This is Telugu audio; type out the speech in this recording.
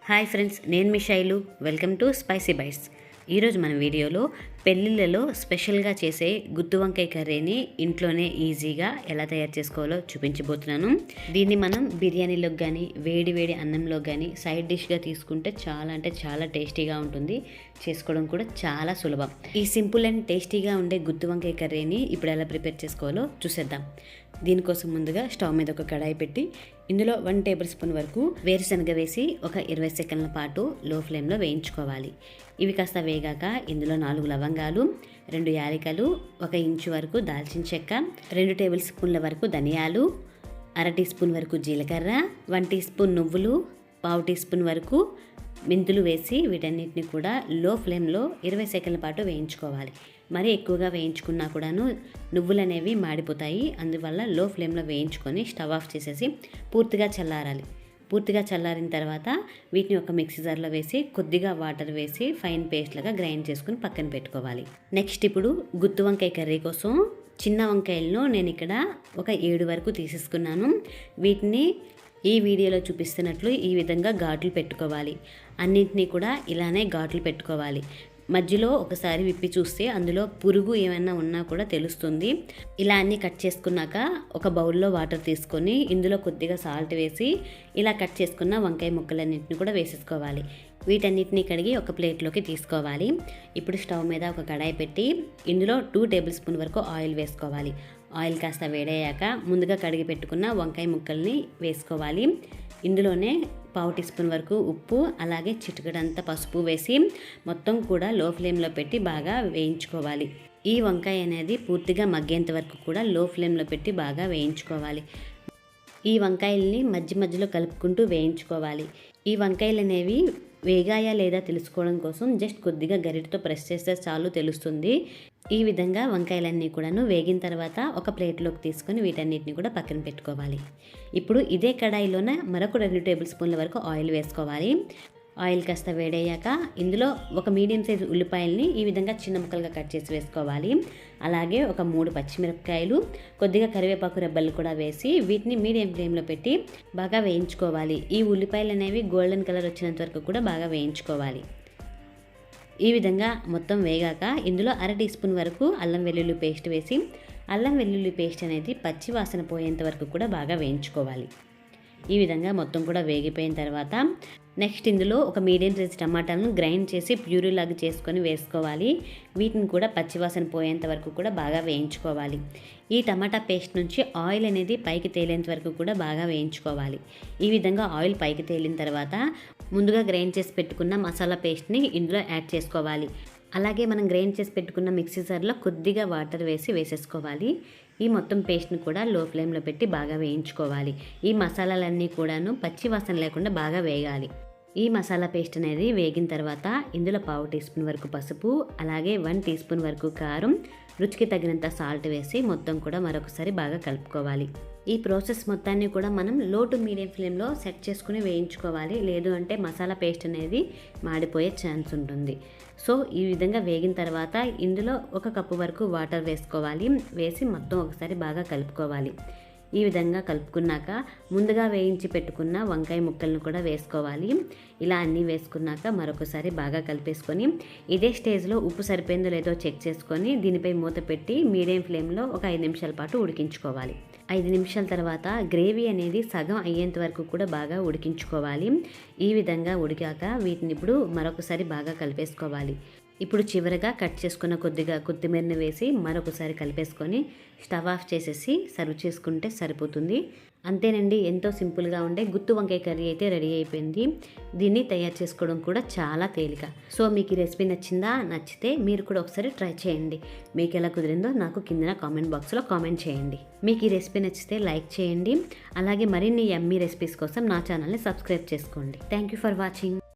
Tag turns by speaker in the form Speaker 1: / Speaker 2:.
Speaker 1: హాయ్ ఫ్రెండ్స్, నేను మీ Shailu. Welcome to spicy bites. ఈరోజు మన వీడియోలో పెళ్ళిళ్ళలో స్పెషల్గా చేసే గుత్తి వంకాయ కర్రీని ఇంట్లోనే ఈజీగా ఎలా తయారు చేసుకోవాలో చూపించబోతున్నాను. దీన్ని మనం బిర్యానీలోకి కానీ వేడి వేడి అన్నంలోకి కానీ సైడ్ డిష్గా తీసుకుంటే చాలా అంటే చాలా టేస్టీగా ఉంటుంది. చేసుకోవడం కూడా చాలా సులభం. ఈ సింపుల్ అండ్ టేస్టీగా ఉండే గుత్తి వంకాయ కర్రీని ఇప్పుడు ఎలా ప్రిపేర్ చేసుకోవాలో చూసేద్దాం. దీనికోసం ముందుగా స్టవ్ మీద ఒక కడాయి పెట్టి ఇందులో 1 టేబుల్ స్పూన్ వరకు వేరుశనగ వేసి ఒక 20 సెకండ్ల పాటు లో ఫ్లేమ్లో వేయించుకోవాలి. ఇవి కాస్త వేగాక ఇందులో 4 లవంగాలు, 2 యాలకులు, 1 ఇంచు వరకు దాల్చిన చెక్క, 2 టేబుల్ స్పూన్ల వరకు ధనియాలు, 1/2 టీ స్పూన్ వరకు జీలకర్ర, 1 టీ స్పూన్ నువ్వులు, 1/2 టీ స్పూన్ వరకు మెంతులు వేసి వీటన్నిటిని కూడా లో ఫ్లేమ్లో 20 సెకండ్ల పాటు వేయించుకోవాలి. మరీ ఎక్కువగా వేయించుకున్నా కూడాను నువ్వులు అనేవి మాడిపోతాయి. అందువల్ల లో ఫ్లేమ్లో వేయించుకొని స్టవ్ ఆఫ్ చేసేసి పూర్తిగా చల్లారాలి. పూర్తిగా చల్లారిన తర్వాత వీటిని ఒక మిక్సీ జార్లో వేసి కొద్దిగా వాటర్ వేసి ఫైన్ పేస్ట్ లాగా గ్రైండ్ చేసుకుని పక్కన పెట్టుకోవాలి. నెక్స్ట్ ఇప్పుడు గుత్తి వంకాయ కర్రీ కోసం చిన్న వంకాయలను నేను ఇక్కడ ఒక 7 వరకు తీసేసుకున్నాను. వీటిని ఈ వీడియోలో చూపిస్తున్నట్లు ఈ విధంగా ఘాట్లు పెట్టుకోవాలి. అన్నింటినీ కూడా ఇలానే ఘాట్లు పెట్టుకోవాలి. మధ్యలో ఒకసారి విప్పి చూస్తే అందులో పురుగు ఏమైనా ఉన్నా కూడా తెలుస్తుంది. ఇలా అన్నీ కట్ చేసుకున్నాక ఒక బౌల్లో వాటర్ తీసుకొని ఇందులో కొద్దిగా సాల్ట్ వేసి ఇలా కట్ చేసుకున్న వంకాయ ముక్కలన్నింటినీ కూడా వేసేసుకోవాలి. వీటన్నిటిని కడిగి ఒక ప్లేట్లోకి తీసుకోవాలి. ఇప్పుడు స్టవ్ మీద ఒక కడాయి పెట్టి ఇందులో 2 టేబుల్ స్పూన్ వరకు ఆయిల్ వేసుకోవాలి. ఆయిల్ కాస్త వేడయ్యాక ముందుగా కడిగి పెట్టుకున్న వంకాయ ముక్కల్ని వేసుకోవాలి. ఇందులోనే 1/2 టీ స్పూన్ వరకు ఉప్పు, అలాగే చిటికెడంత పసుపు వేసి మొత్తం కూడా లో ఫ్లేమ్లో పెట్టి బాగా వేయించుకోవాలి. ఈ వంకాయ అనేది పూర్తిగా మగ్గేంత వరకు కూడా లో ఫ్లేమ్లో పెట్టి బాగా వేయించుకోవాలి. ఈ వంకాయల్ని మధ్య మధ్యలో కలుపుకుంటూ వేయించుకోవాలి. ఈ వంకాయలు అనేవి వేగాయా లేదా తెలుసుకోవడం కోసం జస్ట్ కొద్దిగా గరిటతో ప్రెస్ చేస్తే చాలు తెలుస్తుంది. ఈ విధంగా వంకాయలన్నీ కూడాను వేగిన తర్వాత ఒక ప్లేట్లోకి తీసుకొని వీటన్నిటిని కూడా పక్కన పెట్టుకోవాలి. ఇప్పుడు ఇదే కడాయిలోనే మరొక 2 టేబుల్ స్పూన్ల వరకు ఆయిల్ వేసుకోవాలి. ఆయిల్ కాస్త వేడయ్యాక ఇందులో ఒక మీడియం సైజు ఉల్లిపాయల్ని ఈ విధంగా చిన్న ముక్కలుగా కట్ చేసి వేసుకోవాలి. అలాగే ఒక 3 పచ్చిమిరపకాయలు, కొద్దిగా కరివేపాకు రెబ్బలు కూడా వేసి వీటిని మీడియం ఫ్లేమ్లో పెట్టి బాగా వేయించుకోవాలి. ఈ ఉల్లిపాయలు అనేవి గోల్డెన్ కలర్ వచ్చినంత వరకు కూడా బాగా వేయించుకోవాలి. ఈ విధంగా మొత్తం వేగాక ఇందులో 1/2 టీ స్పూన్ వరకు అల్లం వెల్లుల్లి పేస్ట్ వేసి అల్లం వెల్లుల్లి పేస్ట్ అనేది పచ్చి వాసన పోయేంత వరకు కూడా బాగా వేయించుకోవాలి. ఈ విధంగా మొత్తం కూడా వేగిపోయిన తర్వాత నెక్స్ట్ ఇందులో ఒక మీడియం సైజ్ టమాటాలను గ్రైండ్ చేసి ప్యూరీ లాగా చేసుకొని వేసుకోవాలి. వీటిని కూడా పచ్చివాసన పోయేంత వరకు కూడా బాగా వేయించుకోవాలి. ఈ టమాటా పేస్ట్ నుంచి ఆయిల్ అనేది పైకి తేలేంత వరకు కూడా బాగా వేయించుకోవాలి. ఈ విధంగా ఆయిల్ పైకి తేలిన తర్వాత ముందుగా గ్రైండ్ చేసి పెట్టుకున్న మసాలా పేస్ట్ని ఇందులో యాడ్ చేసుకోవాలి. అలాగే మనం గ్రైండ్ చేసి పెట్టుకున్న మిక్సీ జార్లో కొద్దిగా వాటర్ వేసి వేసేసుకోవాలి. ఈ మొత్తం పేస్ట్ని కూడా లో ఫ్లేమ్లో పెట్టి బాగా వేయించుకోవాలి. ఈ మసాలాలన్నీ కూడాను పచ్చి వాసన లేకుండా బాగా వేగాలి. ఈ మసాలా పేస్ట్ అనేది వేగిన తర్వాత ఇందులో 1/2 టీ స్పూన్ వరకు పసుపు, అలాగే 1 టీ స్పూన్ వరకు కారం, రుచికి తగినంత సాల్ట్ వేసి మొత్తం కూడా మరొకసారి బాగా కలుపుకోవాలి. ఈ ప్రాసెస్ మొత్తాన్ని కూడా మనం లో టు మీడియం ఫ్లేమ్లో సెట్ చేసుకుని వేయించుకోవాలి. లేదు అంటే మసాలా పేస్ట్ అనేది మాడిపోయే ఛాన్స్ ఉంటుంది. సో ఈ విధంగా వేగిన తర్వాత ఇందులో 1 కప్పు వరకు వాటర్ వేసుకోవాలి. వేసి మొత్తం ఒకసారి బాగా కలుపుకోవాలి. ఈ విధంగా కలుపుకున్నాక ముందుగా వేయించి పెట్టుకున్న వంకాయ ముక్కలను కూడా వేసుకోవాలి. ఇలా అన్నీ వేసుకున్నాక మరొకసారి బాగా కలిపేసుకొని ఇదే స్టేజ్లో ఉప్పు సరిపోయిందో లేదో చెక్ చేసుకొని దీనిపై మూత పెట్టి మీడియం ఫ్లేమ్లో ఒక 5 నిమిషాల పాటు ఉడికించుకోవాలి. 5 నిమిషాల తర్వాత గ్రేవీ అనేది సగం అయ్యేంత వరకు కూడా బాగా ఉడికించుకోవాలి. ఈ విధంగా ఉడికాక వీటిని ఇప్పుడు మరొకసారి బాగా కలిపేసుకోవాలి. ఇప్పుడు చివరగా కట్ చేసుకున్న కొద్దిగా కొత్తిమీరని వేసి మరొకసారి కలిపేసుకొని స్టవ్ ఆఫ్ చేసేసి సర్వ్ చేసుకుంటే సరిపోతుంది. అంతేనండి, ఎంతో సింపుల్గా ఉండే గుత్తి వంకాయ కర్రీ అయితే రెడీ అయిపోయింది. దీన్ని తయారు చేసుకోవడం కూడా చాలా తేలిక. సో మీకు ఈ రెసిపీ నచ్చిందా? నచ్చితే మీరు కూడా ఒకసారి ట్రై చేయండి. మీకు ఎలా కుదిరిందో నాకు కింద కామెంట్ బాక్స్లో కామెంట్ చేయండి. మీకు ఈ రెసిపీ నచ్చితే లైక్ చేయండి. అలాగే మరిన్ని యమ్మీ రెసిపీస్ కోసం నా ఛానల్ని సబ్స్క్రైబ్ చేసుకోండి. Thank you for watching.